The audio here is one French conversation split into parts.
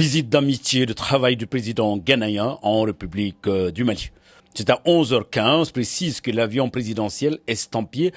Visite d'amitié et de travail du président ghanéen en République du Mali. C'est à 11h15 précise que l'avion présidentiel estampillé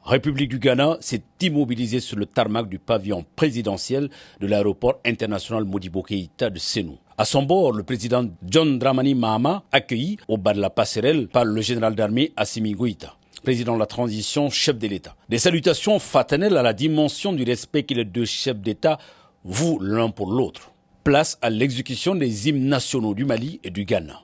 République du Ghana s'est immobilisé sur le tarmac du pavillon présidentiel de l'aéroport international Modibo Keïta de Sénou. À son bord, le président John Dramani Mahama, accueilli au bas de la passerelle par le général d'armée Assimi Goïta, président de la transition, chef de l'État. Des salutations fraternelles à la dimension du respect que les deux chefs d'État vouent l'un pour l'autre. Place à l'exécution des hymnes nationaux du Mali et du Ghana.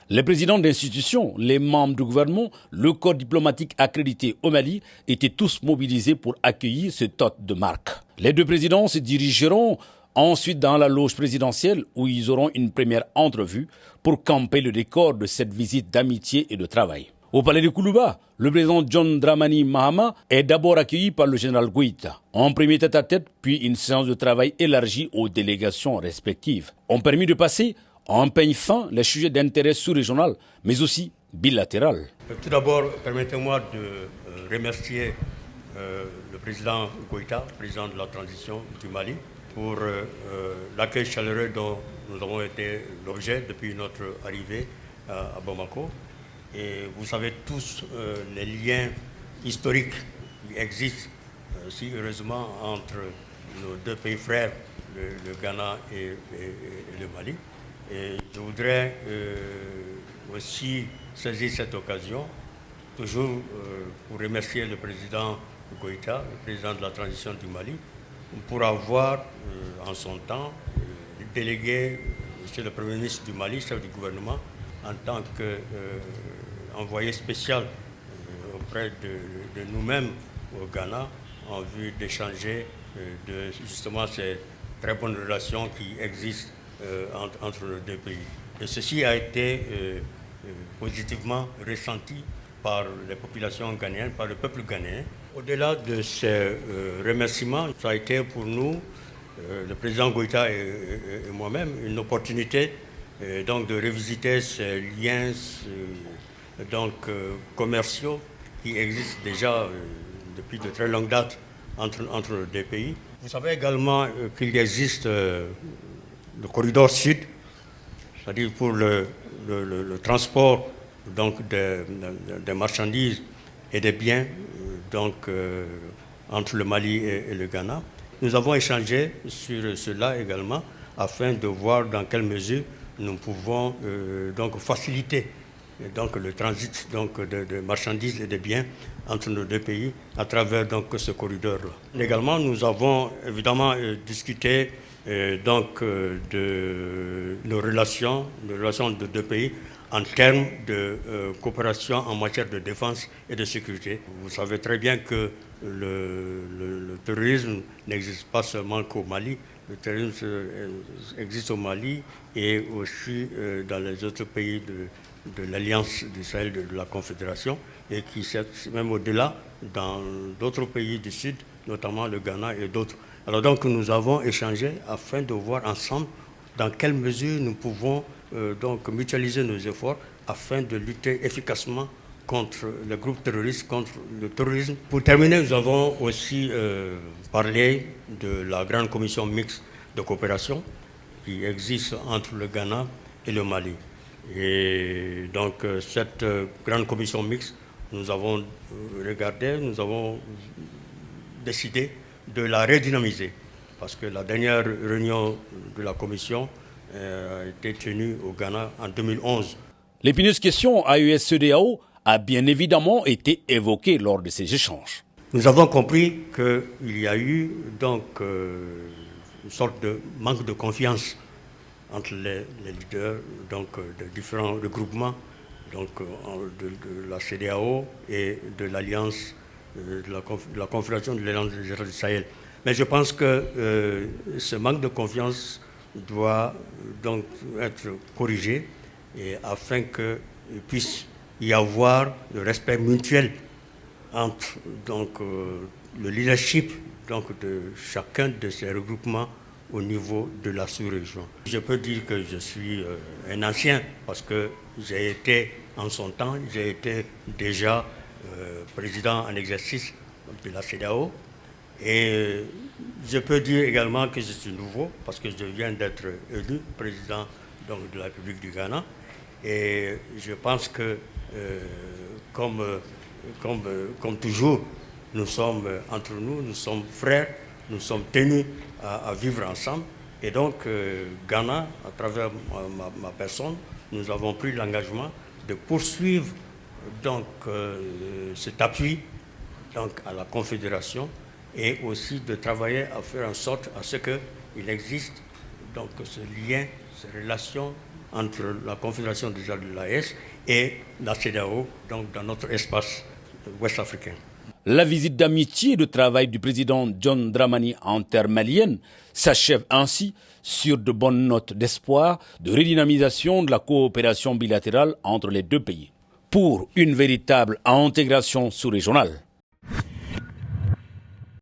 Les présidents d'institutions, les membres du gouvernement, le corps diplomatique accrédité au Mali étaient tous mobilisés pour accueillir ce hôte de marque. Les deux présidents se dirigeront ensuite dans la loge présidentielle où ils auront une première entrevue pour camper le décor de cette visite d'amitié et de travail. Au palais de Koulouba, le président John Dramani Mahama est d'abord accueilli par le général Goïta. En premier tête-à-tête, puis une séance de travail élargie aux délégations respectives ont permis de passer en peigne fin les sujets d'intérêt sous-régional, mais aussi bilatéral. Tout d'abord, permettez-moi de remercier le président Goïta, président de la transition du Mali, pour l'accueil chaleureux dont nous avons été l'objet depuis notre arrivée à Bamako. Et vous savez tous les liens historiques qui existent, si heureusement, entre nos deux pays frères, le Ghana et le Mali. Et je voudrais aussi saisir cette occasion, toujours pour remercier le président Goïta, le président de la transition du Mali, pour avoir en son temps délégué M. le Premier ministre du Mali, chef du gouvernement, en tant qu'envoyé spécial auprès de nous-mêmes au Ghana, en vue d'échanger de justement ces très bonnes relations qui existent entre les deux pays. Et ceci a été positivement ressenti par les populations ghanéennes, par le peuple ghanéen. Au-delà de ces remerciements, ça a été pour nous, le président Goïta et moi-même, une opportunité donc de revisiter ces liens commerciaux qui existent déjà depuis de très longues dates entre les deux pays. Vous savez également qu'il existe le corridor sud, c'est-à-dire pour le transport donc des marchandises et des biens entre le Mali et le Ghana. Nous avons échangé sur cela également afin de voir dans quelle mesure nous pouvons faciliter le transit de marchandises et de biens entre nos deux pays à travers ce corridor-là. Également, nous avons évidemment discuté de nos relations de deux pays en termes de coopération en matière de défense et de sécurité. Vous savez très bien que le terrorisme n'existe pas seulement qu'au Mali. Le terrorisme existe au Mali et aussi dans les autres pays de l'Alliance du Sahel, de la Confédération, et qui c'est même au-delà dans d'autres pays du Sud, notamment le Ghana et d'autres. Alors donc nous avons échangé afin de voir ensemble dans quelle mesure nous pouvons mutualiser nos efforts afin de lutter efficacement contre les groupes terroristes, contre le terrorisme. Pour terminer, nous avons aussi parlé de la grande commission mixte de coopération qui existe entre le Ghana et le Mali. Et donc cette grande commission mixte, nous avons regardé, nous avons décidé de la redynamiser parce que la dernière réunion de la commission a été tenue au Ghana en 2011. L'épineuse question AES-CEDEAO a bien évidemment été évoquée lors de ces échanges. Nous avons compris qu'il y a eu une sorte de manque de confiance entre les leaders de différents regroupements de la CEDEAO et de l'Alliance de la Confédération de l'Alliance du Sahel. Mais je pense que ce manque de confiance doit donc être corrigé afin qu'il puisse y avoir le respect mutuel entre le leadership de chacun de ces regroupements au niveau de la sous-région. Je peux dire que je suis un ancien parce que j'ai été en son temps, j'ai été déjà président en exercice de la CEDEAO. Et je peux dire également que je suis nouveau parce que je viens d'être élu président donc, de la République du Ghana. Et je pense que, comme toujours, nous sommes entre nous, nous sommes frères, nous sommes tenus à vivre ensemble. Et donc, Ghana, à travers ma personne, nous avons pris l'engagement de poursuivre donc, cet appui donc, à la Confédération et aussi de travailler à faire en sorte à ce qu'il existe donc, ce lien, ces relations entre la Confédération des États de l'AES et la CEDEAO, donc dans notre espace ouest-africain. La visite d'amitié et de travail du président John Dramani en terre malienne s'achève ainsi sur de bonnes notes d'espoir de redynamisation de la coopération bilatérale entre les deux pays pour une véritable intégration sous-régionale.